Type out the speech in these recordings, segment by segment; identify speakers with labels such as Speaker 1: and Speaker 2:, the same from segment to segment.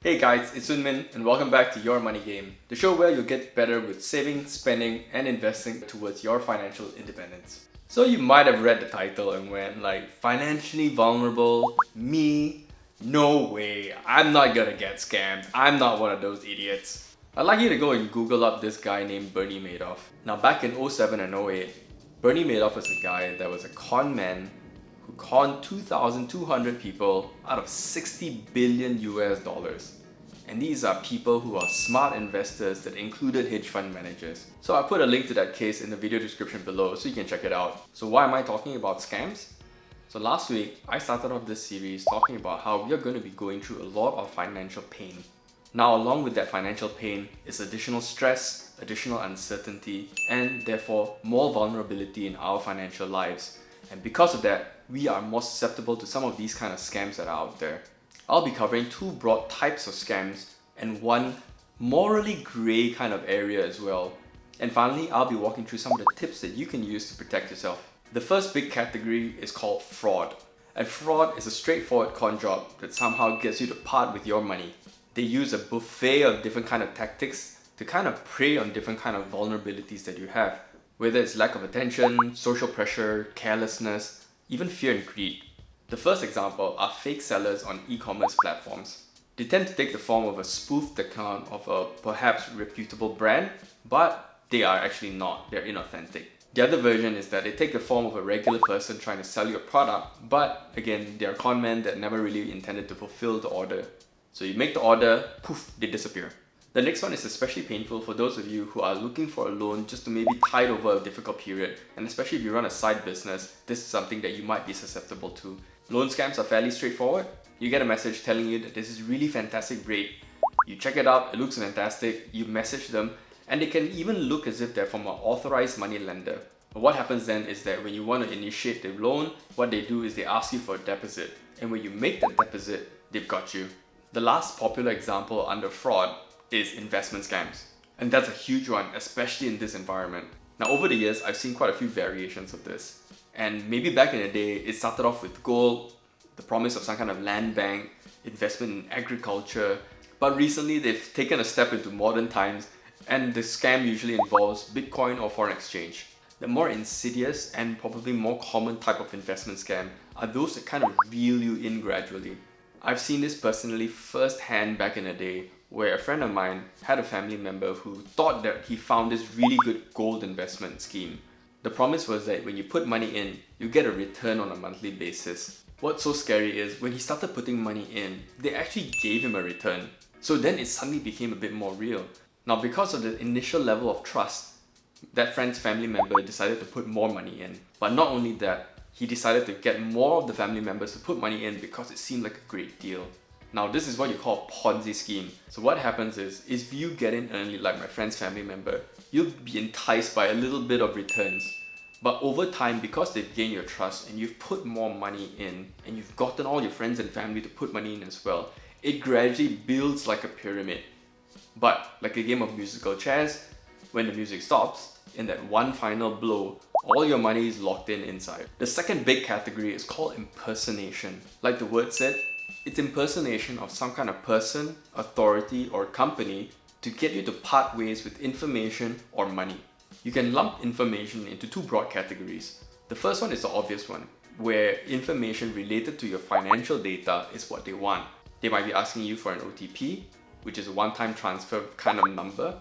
Speaker 1: Hey guys, it's Unmin and welcome back to Your Money Game, the show where you'll get better with saving, spending, and investing towards your financial independence. So you might have read the title and went like, financially vulnerable, me? No way, I'm not gonna get scammed, I'm not one of those idiots. I'd like you to go and Google up this guy named Bernie Madoff. Now back in 07 and 08, Bernie Madoff was a guy that was a con man who conned 2,200 people out of 60 billion US dollars. And these are people who are smart investors that included hedge fund managers. So I put a link to that case in the video description below so you can check it out. So why am I talking about scams? So last week, I started off this series talking about how we are going to be going through a lot of financial pain. Now along with that financial pain is additional stress, additional uncertainty, and therefore more vulnerability in our financial lives. And because of that, we are more susceptible to some of these kind of scams that are out there. I'll be covering two broad types of scams and one morally grey kind of area as well. And finally, I'll be walking through some of the tips that you can use to protect yourself. The first big category is called fraud. And fraud is a straightforward con job that somehow gets you to part with your money. They use a buffet of different kind of tactics to kind of prey on different kind of vulnerabilities that you have. Whether it's lack of attention, social pressure, carelessness, even fear and greed. The first example are fake sellers on e-commerce platforms. They tend to take the form of a spoofed account of a perhaps reputable brand, but they are actually not, they're inauthentic. The other version is that they take the form of a regular person trying to sell you a product, but again, they're con men that never really intended to fulfill the order. So you make the order, poof, they disappear. The next one is especially painful for those of you who are looking for a loan just to maybe tide over a difficult period, and especially if you run a side business, this is something that you might be susceptible to. Loan scams are fairly straightforward. You get a message telling you that this is really fantastic rate. You check it out, it looks fantastic, you message them, and they can even look as if they're from an authorized money lender. But what happens then is that when you want to initiate the loan, what they do is they ask you for a deposit. And when you make that deposit, they've got you. The last popular example under fraud is investment scams. And that's a huge one, especially in this environment. Now over the years, I've seen quite a few variations of this. And maybe back in the day, it started off with gold, the promise of some kind of land bank, investment in agriculture. But recently, they've taken a step into modern times, and the scam usually involves Bitcoin or foreign exchange. The more insidious and probably more common type of investment scam are those that kind of reel you in gradually. I've seen this personally firsthand back in the day, where a friend of mine had a family member who thought that he found this really good gold investment scheme. The promise was that when you put money in, you get a return on a monthly basis. What's so scary is when he started putting money in, they actually gave him a return. So then it suddenly became a bit more real. Now because of the initial level of trust, that friend's family member decided to put more money in. But not only that, he decided to get more of the family members to put money in because it seemed like a great deal. Now this is what you call a Ponzi scheme. So what happens is, if you get in early like my friend's family member, you'll be enticed by a little bit of returns. But over time, because they've gained your trust and you've put more money in and you've gotten all your friends and family to put money in as well, it gradually builds like a pyramid. But like a game of musical chairs, when the music stops, in that one final blow, all your money is locked in inside. The second big category is called impersonation. Like the word said, it's impersonation of some kind of person, authority, or company to get you to part ways with information or money. You can lump information into two broad categories. The first one is the obvious one, where information related to your financial data is what they want. They might be asking you for an OTP, which is a one-time transfer kind of number.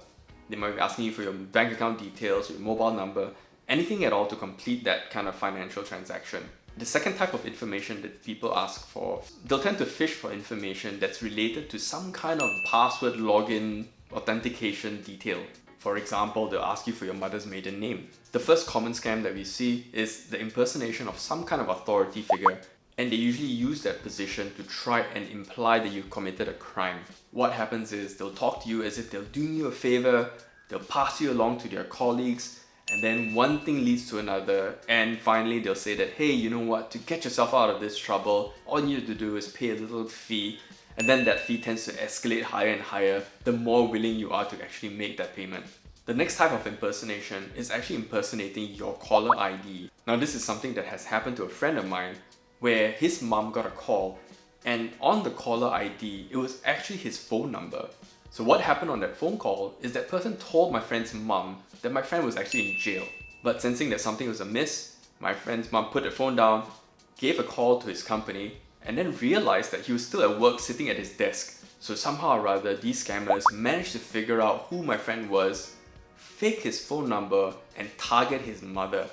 Speaker 1: They might be asking you for your bank account details, your mobile number, anything at all to complete that kind of financial transaction. The second type of information that people ask for, they'll tend to fish for information that's related to some kind of password, login, authentication detail. For example, they'll ask you for your mother's maiden name. The first common scam that we see is the impersonation of some kind of authority figure, and they usually use that position to try and imply that you've committed a crime. What happens is they'll talk to you as if they're doing you a favor, they'll pass you along to their colleagues, and then one thing leads to another, and finally they'll say that, hey, you know what, to get yourself out of this trouble, all you need to do is pay a little fee, and then that fee tends to escalate higher and higher the more willing you are to actually make that payment. The next type of impersonation is actually impersonating your caller ID. Now this is something that has happened to a friend of mine where his mom got a call And on the caller ID, it was actually his phone number. So what happened on that phone call is that person told my friend's mum that my friend was actually in jail. But sensing that something was amiss, my friend's mum put the phone down, gave a call to his company, and then realized that he was still at work sitting at his desk. So somehow or other, these scammers managed to figure out who my friend was, fake his phone number, and target his mother.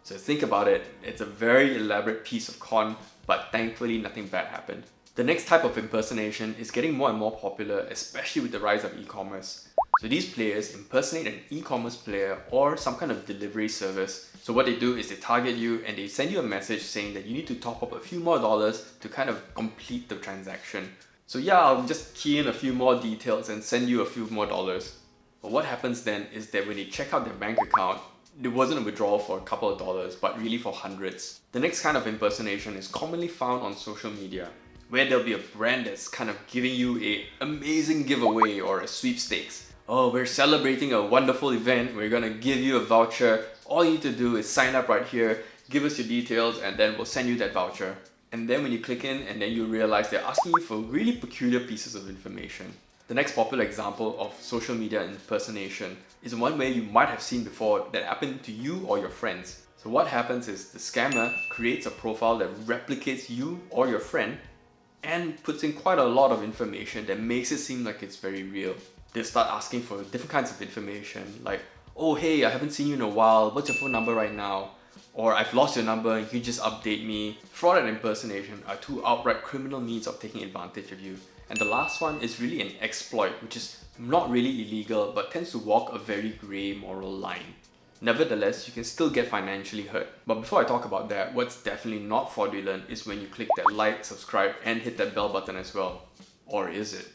Speaker 1: So think about it, it's a very elaborate piece of con, but thankfully nothing bad happened. The next type of impersonation is getting more and more popular, especially with the rise of e-commerce. So these players impersonate an e-commerce player or some kind of delivery service. So what they do is they target you and they send you a message saying that you need to top up a few more dollars to kind of complete the transaction. So yeah, I'll just key in a few more details and send you a few more dollars. But what happens then is that when they check out their bank account, it wasn't a withdrawal for a couple of dollars, but really for hundreds. The next kind of impersonation is commonly found on social media, where there'll be a brand that's kind of giving you an amazing giveaway or a sweepstakes. Oh, we're celebrating a wonderful event, we're gonna give you a voucher. All you need to do is sign up right here, give us your details, and then we'll send you that voucher. And then when you click in, and then you realize they're asking you for really peculiar pieces of information. The next popular example of social media impersonation is one where you might have seen before that happened to you or your friends. So what happens is the scammer creates a profile that replicates you or your friend and puts in quite a lot of information that makes it seem like it's very real. They'll start asking for different kinds of information like, oh hey, I haven't seen you in a while, what's your phone number right now? Or I've lost your number and you just update me. Fraud and impersonation are two outright criminal means of taking advantage of you. And the last one is really an exploit, which is not really illegal but tends to walk a very grey moral line. Nevertheless, you can still get financially hurt. But before I talk about that, what's definitely not fraudulent is when you click that like, subscribe, and hit that bell button as well. Or is it?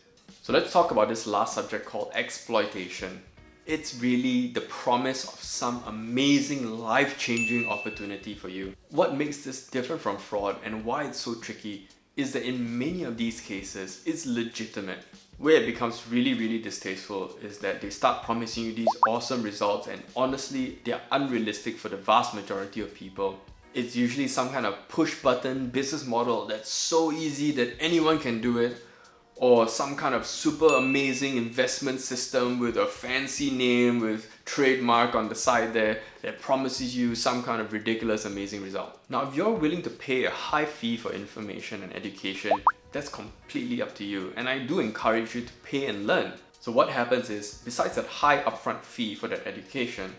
Speaker 1: So let's talk about this last subject called exploitation. It's really the promise of some amazing life-changing opportunity for you. What makes this different from fraud and why it's so tricky is that in many of these cases, it's legitimate. Where it becomes really distasteful is that they start promising you these awesome results and honestly, they're unrealistic for the vast majority of people. It's usually some kind of push button business model that's so easy that anyone can do it, or some kind of super amazing investment system with a fancy name with trademark on the side there that promises you some kind of ridiculous amazing result. Now if you're willing to pay a high fee for information and education, that's completely up to you, and I do encourage you to pay and learn. So what happens is, besides that high upfront fee for that education,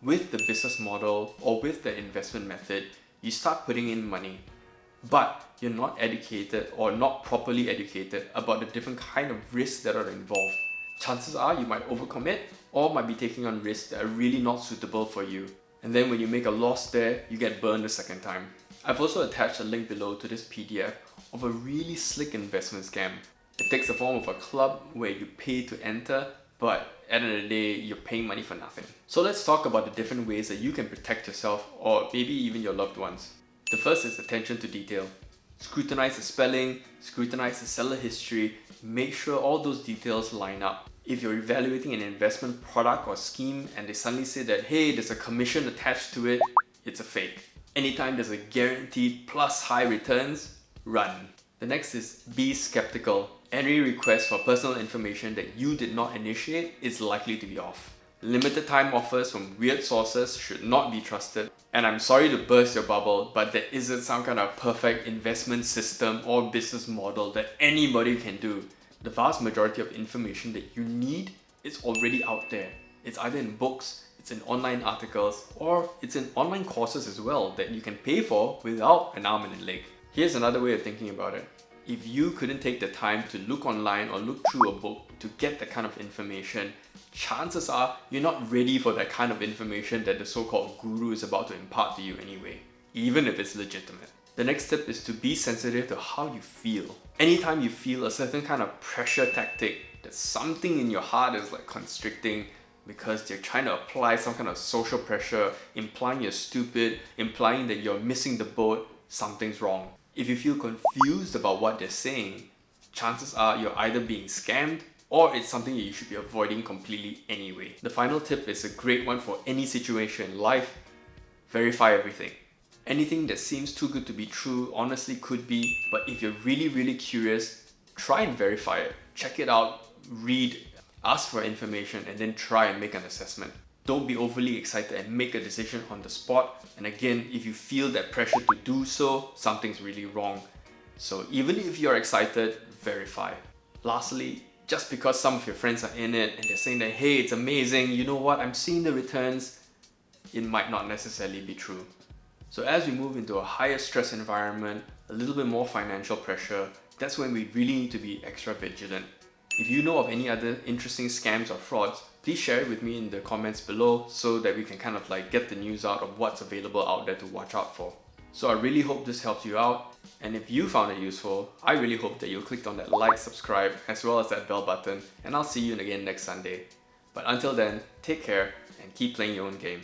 Speaker 1: with the business model or with the investment method, you start putting in money. But you're not educated or not properly educated about the different kind of risks that are involved. Chances are you might overcommit or might be taking on risks that are really not suitable for you. And then when you make a loss there, you get burned a second time. I've also attached a link below to this PDF of a really slick investment scam. It takes the form of a club where you pay to enter, but at the end of the day, you're paying money for nothing. So let's talk about the different ways that you can protect yourself or maybe even your loved ones. The first is attention to detail. Scrutinize the spelling, scrutinize the seller history, make sure all those details line up. If you're evaluating an investment product or scheme and they suddenly say that, hey, there's a commission attached to it, it's a fake. Anytime there's a guaranteed plus high returns, run. The next is be skeptical. Any request for personal information that you did not initiate is likely to be off. Limited time offers from weird sources should not be trusted. And I'm sorry to burst your bubble, but there isn't some kind of perfect investment system or business model that anybody can do. The vast majority of information that you need is already out there. It's either in books, it's in online articles, or it's in online courses as well that you can pay for without an arm and a leg. Here's another way of thinking about it. If you couldn't take the time to look online or look through a book to get that kind of information, chances are you're not ready for that kind of information that the so-called guru is about to impart to you anyway, even if it's legitimate. The next step is to be sensitive to how you feel. Anytime you feel a certain kind of pressure tactic, that something in your heart is like constricting because they're trying to apply some kind of social pressure, implying you're stupid, implying that you're missing the boat, something's wrong. If you feel confused about what they're saying, chances are you're either being scammed or it's something that you should be avoiding completely anyway. The final tip is a great one for any situation in life. Verify everything. Anything that seems too good to be true honestly could be, but if you're really curious, try and verify it. Check it out, read, ask for information, and then try and make an assessment. Don't be overly excited and make a decision on the spot. And again, if you feel that pressure to do so, something's really wrong. So even if you're excited, verify. Lastly, just because some of your friends are in it and they're saying that, hey, it's amazing, you know what, I'm seeing the returns, it might not necessarily be true. So as we move into a higher stress environment, a little bit more financial pressure, that's when we really need to be extra vigilant. If you know of any other interesting scams or frauds, please share it with me in the comments below so that we can kind of like get the news out of what's available out there to watch out for. So I really hope this helps you out, and if you found it useful, I really hope that you'll click on that like, subscribe, as well as that bell button, and I'll see you again next Sunday. But until then, take care and keep playing your own game.